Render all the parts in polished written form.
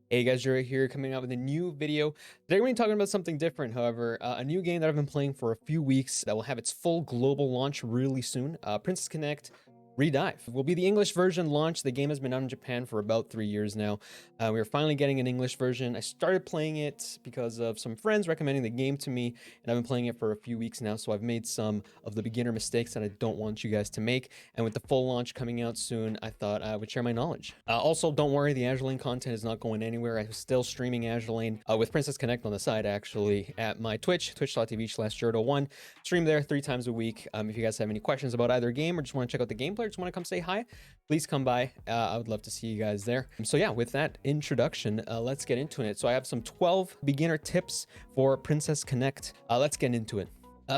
Hey guys, Jura here coming out with a new video. Today we're going to be talking about something different, however, a new game that I've been playing for a few weeks that will have its full global launch really soon. Princess Connect Redive will be the English version launch. The game has been out in Japan for about 3 years now. We are finally getting an English version. I started playing it because of some friends recommending the game to me, and I've been playing it for a few weeks now, so I've made some of the beginner mistakes that I don't want you guys to make. And with the full launch coming out soon, I thought I would share my knowledge. Also, don't worry, the Azur Lane content is not going anywhere. I'm still streaming Azur Lane with Princess Connect on the side, actually, at my Twitch, twitch.tv/Grotto1. Stream there 3 times a week. If you guys have any questions about either game or just want to check out the gameplay or just want to come say hi, please come by. I would love to see you guys there. So yeah, with that introduction, let's get into it. So I have some 12 beginner tips for Princess Connect. Let's get into it.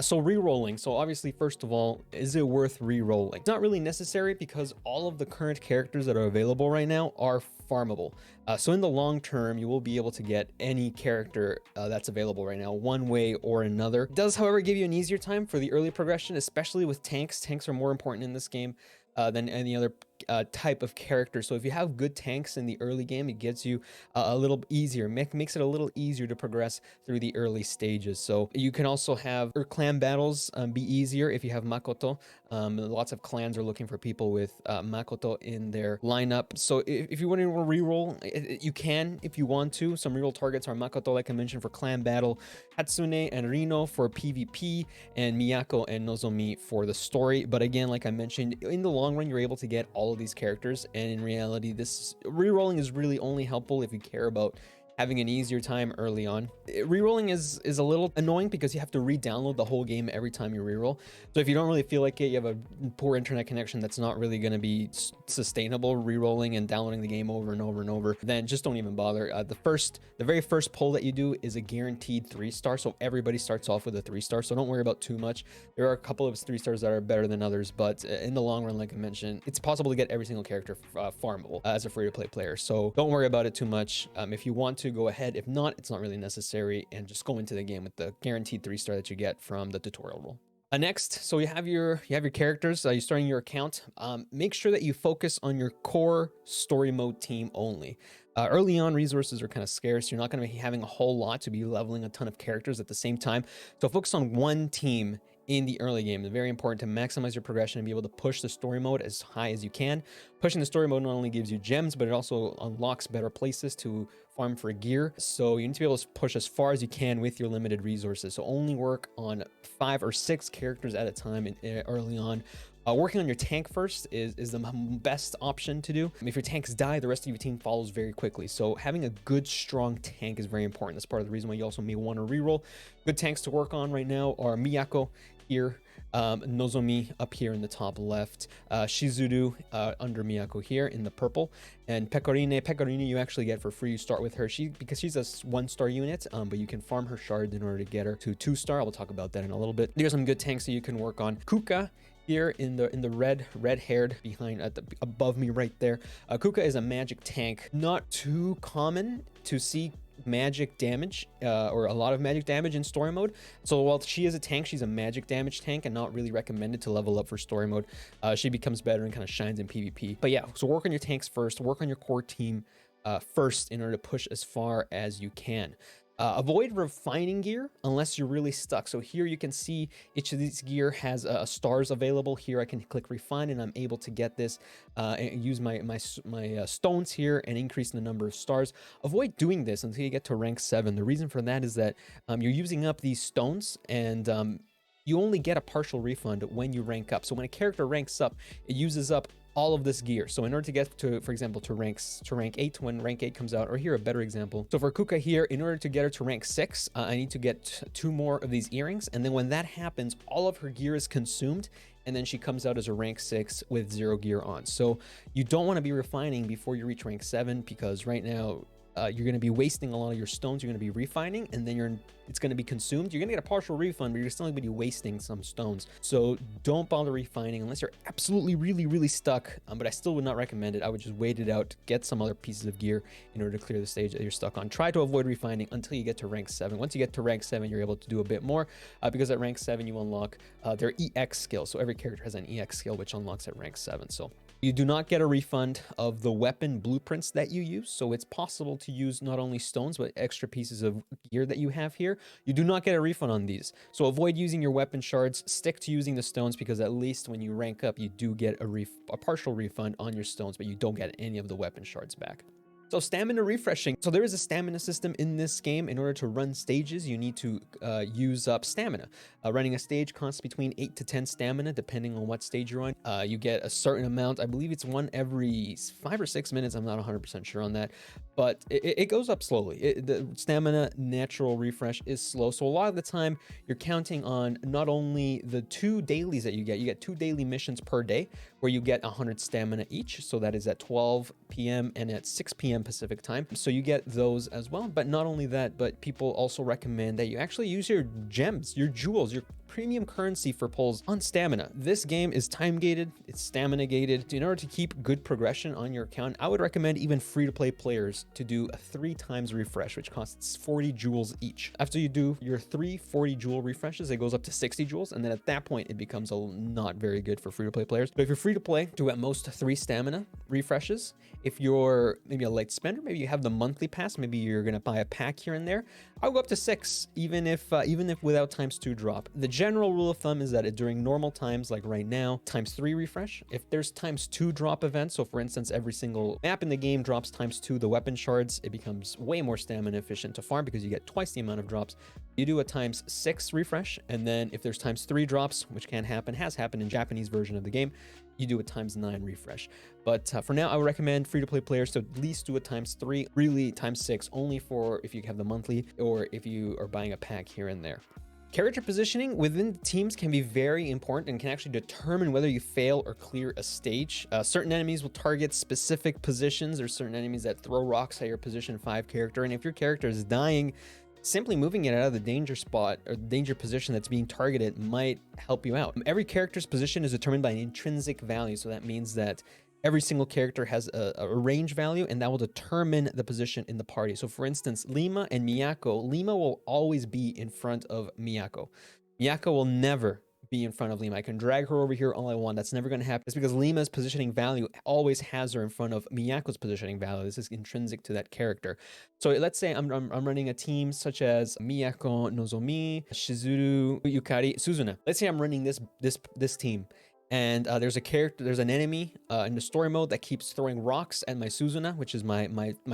So re-rolling. So obviously, first of all, is it worth re-rolling? It's not really necessary because all of the current characters that are available right now are farmable. So in the long term, you will be able to get any character that's available right now, one way or another. It does, however, give you an easier time for the early progression, especially with tanks. Tanks are more important in this game than any other type of character. So if you have good tanks in the early game, it gets you a little easier, makes it a little easier to progress through the early stages. So you can also have clan battles be easier if you have Makoto. Lots of clans are looking for people with Makoto in their lineup. So if you want to reroll, you can if you want to. Some reroll targets are Makoto, like I mentioned, for clan battle, Hatsune and Rino for PvP, and Miyako and Nozomi for the story. But again, like I mentioned, in the long run, you're able to get all of these characters, and in reality, this rerolling is really only helpful if you care about having an easier time early on. Rerolling is a little annoying because you have to re-download the whole game every time you reroll. So if you don't really feel like it, you have a poor internet connection that's not really going to be sustainable, rerolling and downloading the game over and over and over, then just don't even bother. The very first pull that you do is a guaranteed 3-star, so everybody starts off with a 3-star, so don't worry about too much. There are a couple of 3-stars that are better than others, but in the long run, like I mentioned, it's possible to get every single character farmable as a free-to-play player, so don't worry about it too much. If you want to, go ahead. If not, it's not really necessary, and just go into the game with the guaranteed 3-star that you get from the tutorial role. Next, so you have your characters. You're starting your account. Make sure that you focus on your core story mode team only. Early on, resources are kind of scarce. You're not going to be having a whole lot to be leveling a ton of characters at the same time. So focus on one team in the early game. It's very important to maximize your progression and be able to push the story mode as high as you can. Pushing the story mode not only gives you gems, but it also unlocks better places to farm for gear. So you need to be able to push as far as you can with your limited resources. So only work on 5 or 6 characters at a time early on. Working on your tank first is the best option to do. If your tanks die, the rest of your team follows very quickly. So having a good, strong tank is very important. That's part of the reason why you also may want to reroll. Good tanks to work on right now are Miyako here, Nozomi up here in the top left, Shizuru under Miyako here in the purple, and Pecorine. Pecorine you actually get for free. You start with her because she's a 1-star unit, but you can farm her shards in order to get her to 2-star. I will talk about that in a little bit. There's some good tanks that you can work on. Kuka here in the red-haired behind above me right there. Kuka is a magic tank. Not too common to see magic damage or a lot of magic damage in story mode. So while she is a tank, she's a magic damage tank and not really recommended to level up for story mode. She becomes better and kind of shines in PvP. But yeah, so work on your tanks first. Work on your core team first in order to push as far as you can. Avoid refining gear unless you're really stuck. So here you can see each of these gear has stars available. Here I can click refine and I'm able to get this and use my stones here and increase the number of stars. Avoid doing this until you get to rank 7. The reason for that is that you're using up these stones, and you only get a partial refund when you rank up. So when a character ranks up, it uses up all of this gear. So in order to get to, for example, to rank 8, when rank 8 comes out, or here a better example. So for Kuka here, in order to get her to rank 6, I need to get 2 more of these earrings. And then when that happens, all of her gear is consumed, and then she comes out as a rank 6 with 0 gear on. So you don't want to be refining before you reach rank 7, because right now you're going to be wasting a lot of your stones. You're going to be refining, and then it's going to be consumed. You're going to get a partial refund, but you're still going to be wasting some stones. So don't bother refining unless you're absolutely really stuck. But I still would not recommend it. I would just wait it out, get some other pieces of gear in order to clear the stage that you're stuck on. Try to avoid refining until you get to rank 7. Once you get to rank 7, you're able to do a bit more because at rank 7 you unlock their EX skill. So every character has an EX skill which unlocks at rank 7. So You do not get a refund of the weapon blueprints that you use, so it's possible to use not only stones but extra pieces of gear that you have here. You do not get a refund on these, so avoid using your weapon shards. Stick to using the stones, because at least when you rank up, you do get a partial refund on your stones, but you don't get any of the weapon shards back. So stamina refreshing. So there is a stamina system in this game. In order to run stages, you need to use up stamina. Running a stage costs between 8 to 10 stamina, depending on what stage you're on. You get a certain amount. I believe it's one every 5 or 6 minutes. I'm not 100% sure on that, but it goes up slowly. The stamina natural refresh is slow. So a lot of the time, you're counting on not only the 2 dailies that you get 2 daily missions per day, where you get 100 stamina each. So that is at 12 p.m. and at 6 p.m. Pacific time. So you get those as well. But not only that, but people also recommend that you actually use your gems, your jewels, your premium currency for pulls on stamina. This game is time gated, it's stamina gated. In order to keep good progression on your account, I would recommend even free-to-play players to do a 3 times refresh, which costs 40 jewels each. After you do your 3 40 jewel refreshes, it goes up to 60 jewels, and then at that point it becomes not very good for free-to-play players. But if you're free-to-play, do at most 3 stamina refreshes. If you're maybe a light spender, maybe you have the monthly pass, maybe you're gonna buy a pack here and there, I'll go up to 6, even if without ×2 drop. The general rule of thumb is that during normal times, like right now, ×3 refresh. If there's ×2 drop events, so for instance, every single map in the game drops ×2 the weapon shards, it becomes way more stamina efficient to farm because you get twice the amount of drops. You do a ×6 refresh, and then if there's ×3 drops, which can happen, has happened in Japanese version of the game, you do a ×9 refresh. But for now, I would recommend free-to-play players to at least do a ×3, really ×6, only for if you have the monthly or if you are buying a pack here and there. Character positioning within teams can be very important and can actually determine whether you fail or clear a stage. Certain enemies will target specific positions. There's certain enemies that throw rocks at your position 5 character, and if your character is dying, simply moving it out of the danger spot or danger position that's being targeted might help you out. Every character's position is determined by an intrinsic value, so that means that every single character has a range value, and that will determine the position in the party. So for instance, Lima and Miyako, Lima will always be in front of Miyako. Miyako will never be in front of Lima. I can drag her over here all I want. That's never going to happen. It's because Lima's positioning value always has her in front of Miyako's positioning value. This is intrinsic to that character. So let's say I'm running a team such as Miyako, Nozomi, Shizuru, Yukari, Suzuna. Let's say I'm running this team. And there's an enemy in the story mode that keeps throwing rocks at my Suzuna, which is my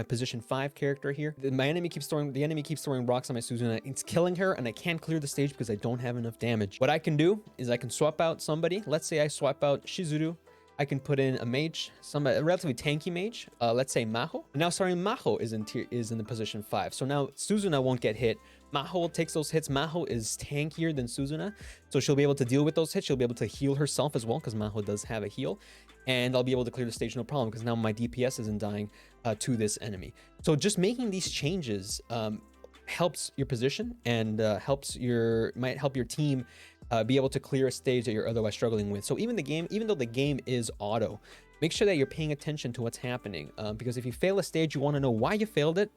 position 5 character here. The enemy keeps throwing rocks at my Suzuna. It's killing her, and I can't clear the stage because I don't have enough damage. What I can do is I can swap out somebody. Let's say I swap out Shizuru. I can put in a mage, a relatively tanky mage. Let's say Maho. Now, Maho is in the position 5. So now Suzuna won't get hit. Maho takes those hits. Maho is tankier than Suzuna, so she'll be able to deal with those hits. She'll be able to heal herself as well, because Maho does have a heal. And I'll be able to clear the stage no problem, because now my DPS isn't dying to this enemy. So just making these changes helps your position and might help your team be able to clear a stage that you're otherwise struggling with. So even though the game is auto, make sure that you're paying attention to what's happening, because if you fail a stage, you want to know why you failed it.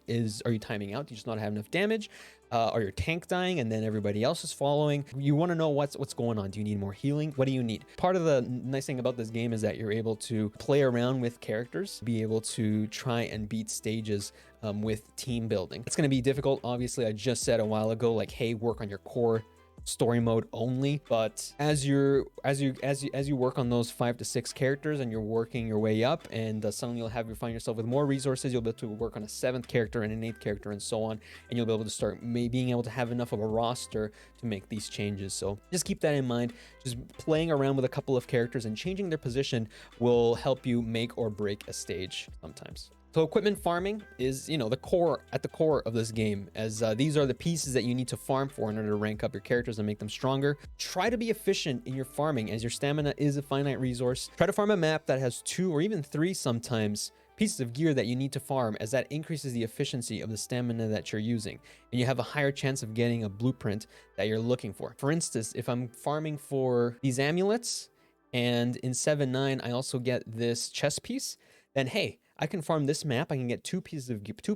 Are you timing out? Do you just not have enough damage? Are your tank dying and then everybody else is following? You want to know what's going on. Do you need more healing? What do you need? Part of the nice thing about this game is that you're able to play around with characters, be able to try and beat stages with team building. It's going to be difficult. Obviously, I just said a while ago, like, hey, work on your core story mode only, but as you work on those 5 to 6 characters and you're working your way up, and suddenly you'll find yourself with more resources, you'll be able to work on a 7th character and an 8th character and so on, and you'll be able to start being able to have enough of a roster to make these changes. So just keep that in mind. Just playing around with a couple of characters and changing their position will help you make or break a stage sometimes. So equipment farming is, the core of this game, as these are the pieces that you need to farm for in order to rank up your characters and make them stronger. Try to be efficient in your farming, as your stamina is a finite resource. Try to farm a map that has 2 or even 3 sometimes pieces of gear that you need to farm, as that increases the efficiency of the stamina that you're using, and you have a higher chance of getting a blueprint that you're looking for. For instance, if I'm farming for these amulets, and in 7-9 I also get this chest piece, then hey, I can farm this map. I can get two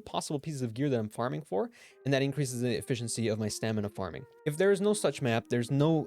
possible pieces of gear that I'm farming for, and that increases the efficiency of my stamina farming. If there is no such map, there's no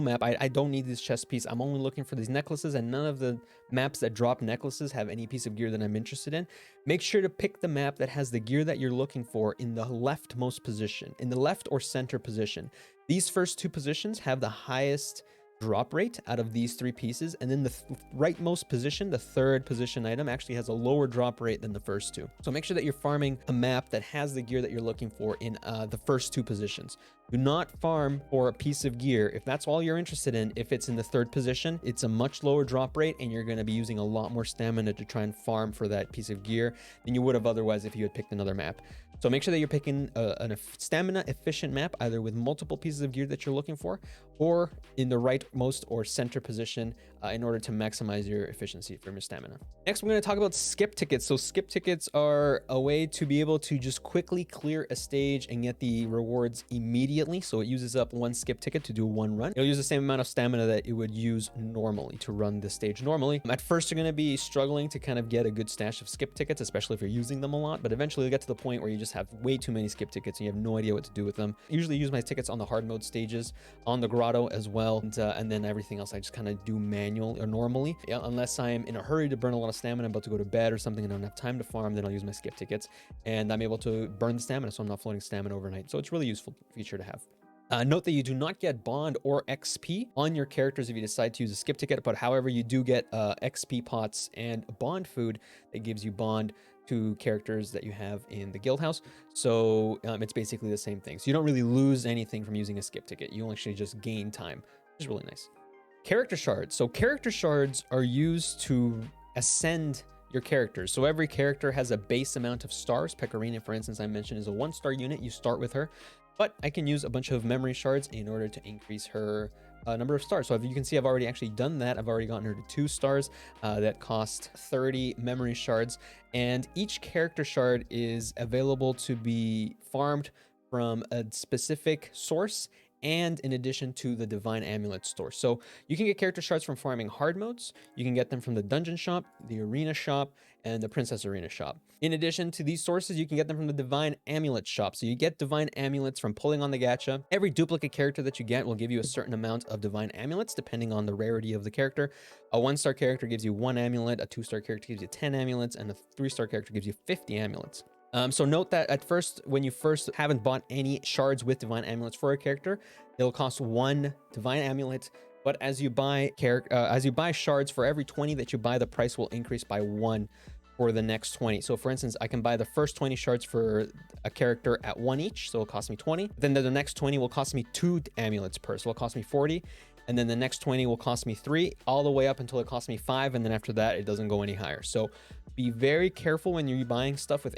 map. I don't need this chest piece. I'm only looking for these necklaces, and none of the maps that drop necklaces have any piece of gear that I'm interested in. Make sure to pick the map that has the gear that you're looking for in the leftmost position, in the left or center position. These first two positions have the highest drop rate out of these three pieces, and then the rightmost position, the third position item, actually has a lower drop rate than the first two. So make sure that you're farming a map that has the gear that you're looking for in the first two positions. Do not farm for a piece of gear if that's all you're interested in. If it's in the third position, it's a much lower drop rate, and you're going to be using a lot more stamina to try and farm for that piece of gear than you would have otherwise if you had picked another map. So make sure that you're picking a stamina efficient map, either with multiple pieces of gear that you're looking for, or in the rightmost or center position, in order to maximize your efficiency from your stamina. Next, we're going to talk about skip tickets. So skip tickets are a way to be able to just quickly clear a stage and get the rewards immediately. So it uses up one skip ticket to do one run. It'll use the same amount of stamina that it would use normally to run the stage normally. At first, you're going to be struggling to kind of get a good stash of skip tickets, especially if you're using them a lot, but eventually you'll get to the point where you just have way too many skip tickets and you have no idea what to do with them. I usually use my tickets on the hard mode stages, on the grotto as well, and then everything else I just kind of do manual or normally. Yeah, unless I'm in a hurry to burn a lot of stamina, I'm about to go to bed or something and I don't have time to farm, then I'll use my skip tickets and I'm able to burn the stamina, so I'm not floating stamina overnight. So it's a really useful feature to have. Note that you do not get bond or XP on your characters if you decide to use a skip ticket, but however, you do get XP pots and bond food that gives you bond to characters that you have in the guild house. So it's basically the same thing. So you don't really lose anything from using a skip ticket. You actually just gain time, which is really nice. Character shards. So character shards are used to ascend your characters. So every character has a base amount of stars. Pecorina, for instance, I mentioned, is a 1-star unit. You start with her, but I can use a bunch of memory shards in order to increase her number of stars. So if you can see, I've already actually done that. I've already gotten her to 2 stars that cost 30 memory shards, and each character shard is available to be farmed from a specific source, and in addition to the divine amulet store. So you can get character shards from farming hard modes. You can get them from the dungeon shop, the arena shop, and the princess arena shop. In addition to these sources, you can get them from the divine amulet shop. So you get divine amulets from pulling on the gacha. Every duplicate character that you get will give you a certain amount of divine amulets depending on the rarity of the character. A 1-star character gives you 1 amulet, a 2-star character gives you 10 amulets, and a 3-star character gives you 50 amulets. So note that at first, when you first haven't bought any shards with divine amulets for a character, it'll cost 1 divine amulet. But as you buy shards, for every 20 that you buy, the price will increase by 1 for the next 20. So for instance, I can buy the first 20 shards for a character at 1 each, so it'll cost me 20. Then the next 20 will cost me 2 amulets per, so it'll cost me 40. And then the next 20 will cost me 3, all the way up until it costs me 5, and then after that, it doesn't go any higher. So be very careful when you're buying stuff with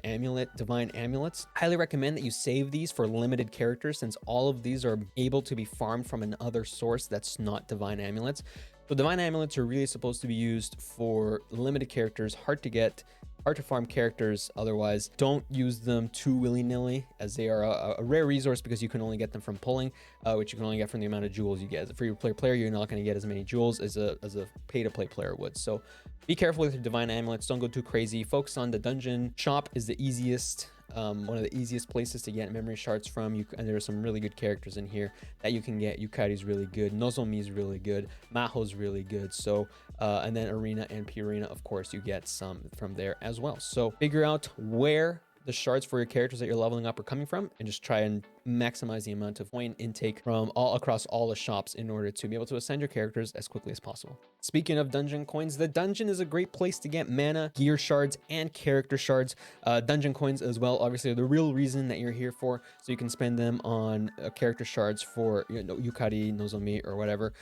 divine amulets. Highly recommend that you save these for limited characters, since all of these are able to be farmed from another source that's not divine amulets. So divine amulets are really supposed to be used for limited characters, hard to get, hard to farm characters. Otherwise, don't use them too willy-nilly, as they are a rare resource because you can only get them from pulling, which you can only get from the amount of jewels you get. As a free-to-play player, you're not going to get as many jewels as a pay-to-play player would. So be careful with your divine amulets. Don't go too crazy. Focus on the dungeon shop is the easiest. One of the easiest places to get memory shards from. And there are some really good characters in here that you can get. Yukari's really good, Nozomi's really good, Maho's really good. So and then Arena and Purina, of course, you get some from there as well. So figure out where the shards for your characters that you're leveling up are coming from, and just try and maximize the amount of coin intake from across all the shops in order to be able to ascend your characters as quickly as possible. Speaking of dungeon coins, the dungeon is a great place to get mana, gear shards, and character shards. Dungeon coins as well, obviously, are the real reason that you're here for, so you can spend them on character shards for Yukari, Nozomi, or whatever.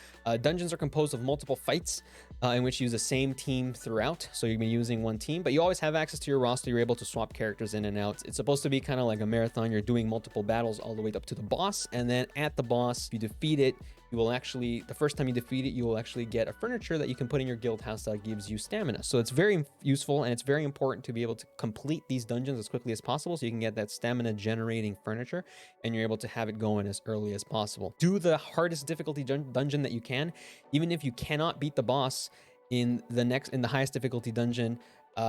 Dungeons are composed of multiple fights in which you use the same team throughout, so you'll be using one team, but you always have access to your roster. You're able to swap characters in and out. It's supposed to be kind of like a marathon. You're doing multiple battles all the way up to the boss, and then at the boss, if you defeat it, you will actually, the first time you defeat it, you will actually get a furniture that you can put in your guild house that gives you stamina. So it's very useful, and it's very important to be able to complete these dungeons as quickly as possible so you can get that stamina generating furniture, and you're able to have it going as early as possible. Do the hardest difficulty dungeon that you can. Even if you cannot beat the boss in the highest difficulty dungeon,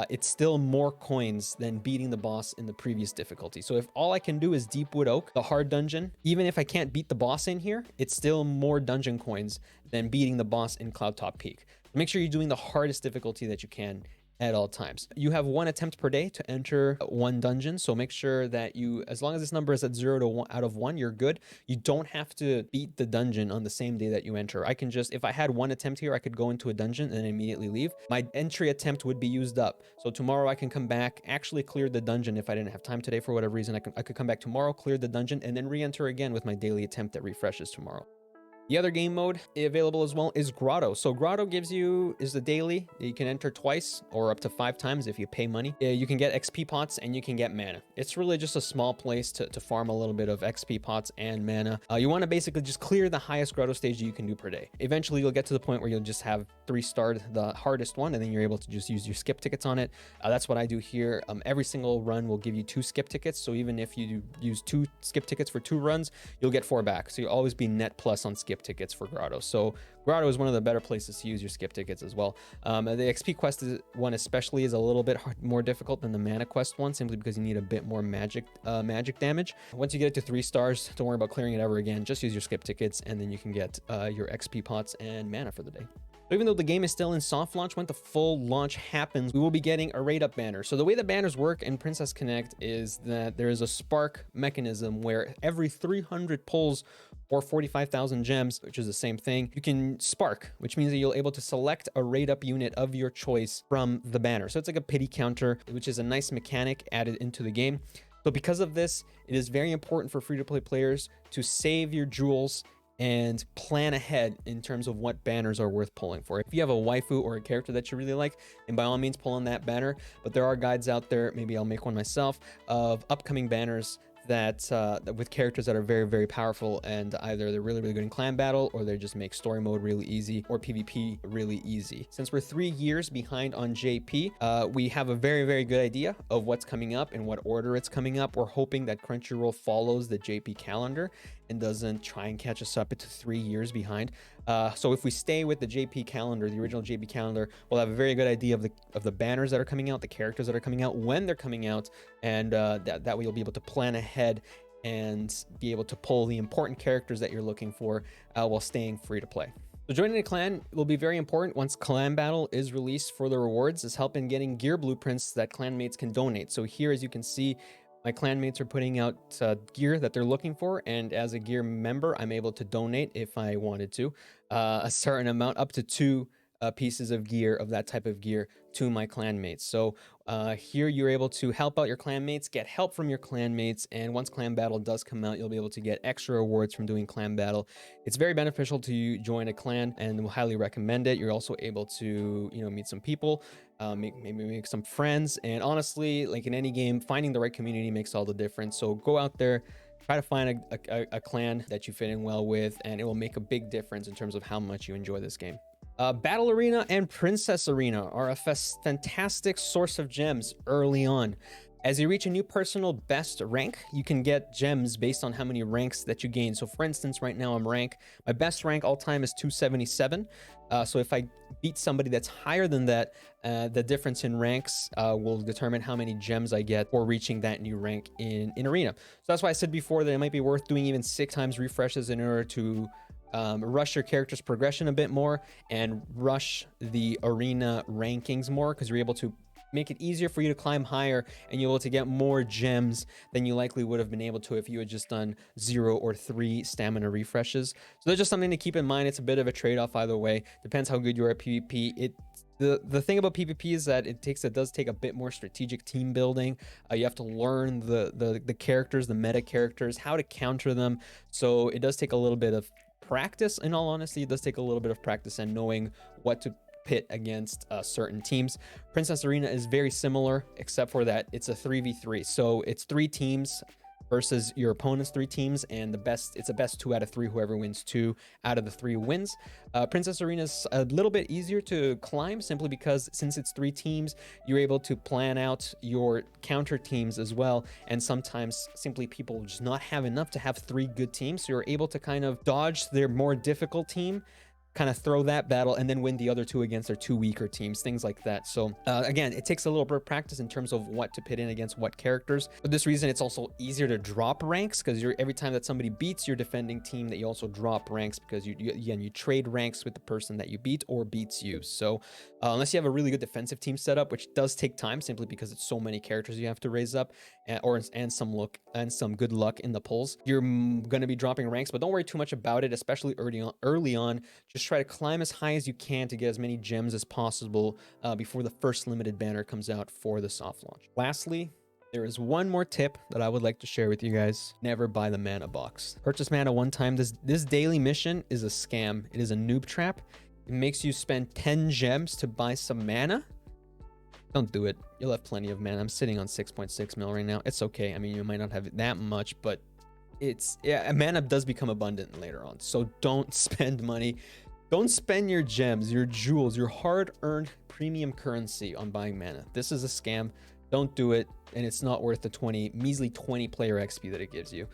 it's still more coins than beating the boss in the previous difficulty. So if all I can do is Deepwood Oak, the hard dungeon, even if I can't beat the boss in here, it's still more dungeon coins than beating the boss in Cloudtop Peak. Make sure you're doing the hardest difficulty that you can at all times. You have 1 attempt per day to enter 1 dungeon, so make sure that you, as long as this number is at 0 to 1 out of 1, you're good. You don't have to beat the dungeon on the same day that you enter. I can just, if I had 1 attempt here, I could go into a dungeon and then immediately leave. My entry attempt would be used up, so tomorrow I can come back, actually clear the dungeon. If I didn't have time today for whatever reason, I could come back tomorrow, clear the dungeon, and then re-enter again with my daily attempt that refreshes tomorrow. The other game mode available as well is Grotto. So Grotto is the daily. You can enter twice or up to 5 times if you pay money. You can get XP pots and you can get mana. It's really just a small place to farm a little bit of XP pots and mana. You want to basically just clear the highest Grotto stage you can do per day. Eventually you'll get to the point where you'll just have 3-starred the hardest one, and then you're able to just use your skip tickets on it. That's what I do here. Every single run will give you 2 skip tickets. So even if you use 2 skip tickets for 2 runs, you'll get 4 back. So you'll always be net plus on skip tickets for Grotto. So Grotto is one of the better places to use your skip tickets as well. The XP quest one especially is a little bit more difficult than the mana quest one, simply because you need a bit more magic damage. Once you get it to 3 stars, don't worry about clearing it ever again. Just use your skip tickets and then you can get your XP pots and mana for the day. So even though the game is still in soft launch, when the full launch happens, we will be getting a rate up banner. So the way the banners work in Princess Connect is that there is a spark mechanism where every 300 pulls or 45,000 gems, which is the same thing, you can spark, which means that you'll able to select a rate up unit of your choice from the banner. So it's like a pity counter, which is a nice mechanic added into the game. So because of this, it is very important for free-to-play players to save your jewels and plan ahead in terms of what banners are worth pulling for. If you have a waifu or a character that you really like, then by all means pull on that banner. But there are guides out there, maybe I'll make one myself, of upcoming banners that with characters that are very, very powerful, and either they're really, really good in clan battle, or they just make story mode really easy, or PvP really easy. Since we're 3 years behind on JP, we have a very, very good idea of what's coming up and what order it's coming up. We're hoping that Crunchyroll follows the JP calendar and doesn't try and catch us up into 3 years behind. So if we stay with the JP calendar, the original JP calendar, we'll have a very good idea of the banners that are coming out, the characters that are coming out, when they're coming out, and that way you'll be able to plan ahead and be able to pull the important characters that you're looking for while staying free to play. So joining a clan will be very important once Clan Battle is released for the rewards, is help in getting gear blueprints that clanmates can donate. So here, as you can see, my clanmates are putting out gear that they're looking for, and as a gear member, I'm able to donate, if I wanted to, a certain amount, up to 2 pieces of gear, of that type of gear, to my clanmates. So here you're able to help out your clanmates, get help from your clanmates, and once Clan Battle does come out, you'll be able to get extra rewards from doing Clan Battle. It's very beneficial to join a clan, and we'll highly recommend it. You're also able to, meet some people, maybe make some friends, and honestly, like in any game, finding the right community makes all the difference. So go out there, try to find a clan that you fit in well with, and it will make a big difference in terms of how much you enjoy this game. Battle Arena and Princess Arena are a fantastic source of gems early on. As you reach a new personal best rank, you can get gems based on how many ranks that you gain. So for instance, right now my best rank all time is 277. So if I beat somebody that's higher than that, the difference in ranks will determine how many gems I get for reaching that new rank in Arena. So that's why I said before that it might be worth doing even 6 times refreshes in order to rush your character's progression a bit more and rush the arena rankings more, because you're able to make it easier for you to climb higher, and you're able to get more gems than you likely would have been able to if you had just done 0 or 3 stamina refreshes. So that's just something to keep in mind. It's a bit of a trade-off either way. Depends how good you are at PvP. The thing about PvP is that it does take a bit more strategic team building. You have to learn the characters, the meta characters, how to counter them. So it does take a little bit of practice. In all honesty, it does take a little bit of practice and knowing what to pit against certain teams. Princess Arena is very similar, except for that it's a 3v3. So it's 3 teams versus your opponent's 3 teams, and it's a best 2 out of 3. Whoever wins 2 out of the 3 wins. Princess Arena is a little bit easier to climb, simply because since it's 3 teams, you're able to plan out your counter teams as well, and sometimes simply people just not have enough to have 3 good teams, so you're able to kind of dodge their more difficult team kind of throw that battle and then win the other two against their two weaker teams, things like that. So again, it takes a little bit of practice in terms of what to pit in against what characters. For this reason, it's also easier to drop ranks because every time that somebody beats your defending team, that you also drop ranks because you trade ranks with the person that you beat or beats you. So unless you have a really good defensive team setup, which does take time simply because it's so many characters you have to raise up, and some good luck in the polls, you're going to be dropping ranks. But don't worry too much about it, especially early on. Just try to climb as high as you can to get as many gems as possible before the first limited banner comes out for the soft launch. Lastly, there is one more tip that I would like to share with you guys. Never buy the mana box. Purchase mana one time. This daily mission is a scam. It is a noob trap. It makes you spend 10 gems to buy some mana. Don't do it. You'll have plenty of mana. I'm sitting on 6.6 mil right now. It's okay. I mean, you might not have that much, but mana does become abundant later on. So don't spend money. Don't spend your gems, your jewels, your hard-earned premium currency on buying mana. This is a scam. Don't do it, and it's not worth the measly 20 player XP that it gives you.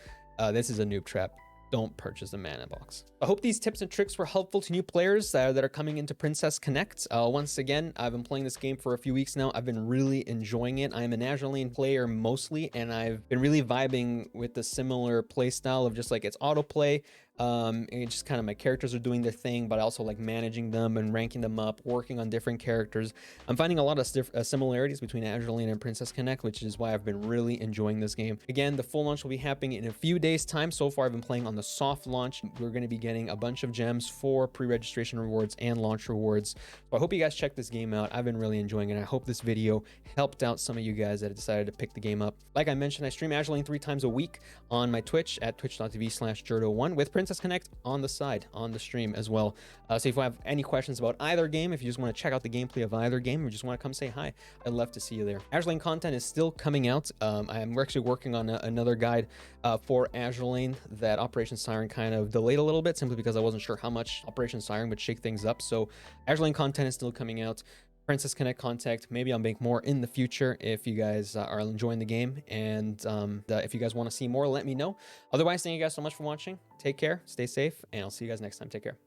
This is a noob trap. Don't purchase a mana box. I hope these tips and tricks were helpful to new players that are coming into Princess Connect. Once again, I've been playing this game for a few weeks now. I've been really enjoying it. I'm an Azur Lane player mostly, and I've been really vibing with the similar play style of just like it's autoplay. And it's just kind of my characters are doing their thing, but I also like managing them and ranking them up, working on different characters. I'm finding a lot of similarities between Azur Lane and Princess Connect, which is why I've been really enjoying this game. Again, the full launch will be happening in a few days' time. So far, I've been playing on the soft launch. We're going to be getting a bunch of gems for pre-registration rewards and launch rewards. So I hope you guys check this game out. I've been really enjoying it. I hope this video helped out some of you guys that have decided to pick the game up. Like I mentioned, I stream Azur Lane 3 times a week on my Twitch at twitch.tv/Grotto1 with Princess Connect on the side, on the stream as well. So if you have any questions about either game, if you just want to check out the gameplay of either game, or just want to come say hi, I'd love to see you there. Azur Lane content is still coming out. We're actually working on another guide for Azur Lane that Operation Siren kind of delayed a little bit simply because I wasn't sure how much Operation Siren would shake things up. So Azur Lane content is still coming out. Princess Connect contact, maybe I'll make more in the future if you guys are enjoying the game, and if you guys want to see more, let me know. Otherwise, thank you guys so much for watching. Take care, stay safe, and I'll see you guys next time. Take care.